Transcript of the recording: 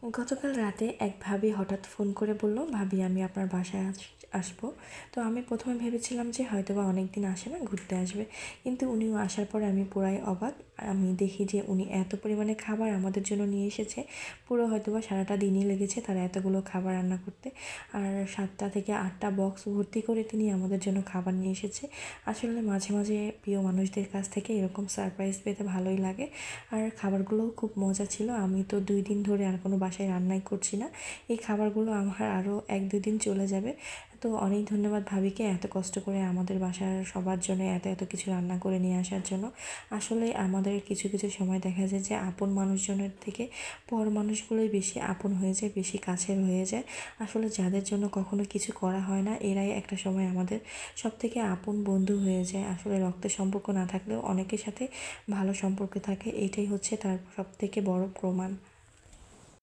গতকাল রাতে এক ভাবি হঠাৎ ফোন করে বলল, "ভাবি আমি আপনার বাসায় আসবো।" তো আমি প্রথমে ভেবেছিলাম যে হয়তোবা অনেক দিন আসে না, ঘুরতে আসবে। কিন্তু উনিও আসার পরে আমি পুরাই অবাক। আমি দেখি যে উনি এত পরিমাণে খাবার আমাদের জন্য নিয়ে এসেছে, পুরো হয়তোবা সারাটা দিনই লেগেছে তার এতগুলো খাবার রান্না করতে। আর 7টা থেকে 8টা বক্স ভর্তি করে তিনি আমাদের জন্য খাবার নিয়ে এসেছে। আসলে মাঝে মাঝে প্রিয় মানুষদের কাছ থেকে এরকম সারপ্রাইজ পেতে ভালোই লাগে। আর খাবারগুলোও খুব মজা ছিল। আমি তো 2 দিন ধরে আর কোনো বাসায় রান্নাই করছি না। এই খাবারগুলো আমার আরও 1-2 দিন চলে যাবে। তো অনেক ধন্যবাদ ভাবিকে এত কষ্ট করে আমাদের বাসার সবার জন্য এত কিছু রান্না করে নিয়ে আসার জন্য। আসলে আমাদের কিছু কিছু সময় দেখা যায় যে আপন মানুষজনের থেকে পর মানুষগুলোই বেশি আপন হয়ে যায়, বেশি কাছের হয়ে যায়। আসলে যাদের জন্য কখনো কিছু করা হয় না, এরাই একটা সময় আমাদের সবথেকে আপন বন্ধু হয়ে যায়। আসলে রক্তের সম্পর্ক না থাকলেও অনেকের সাথে ভালো সম্পর্ক থাকে, এটাই হচ্ছে তার সবথেকে বড় প্রমাণ।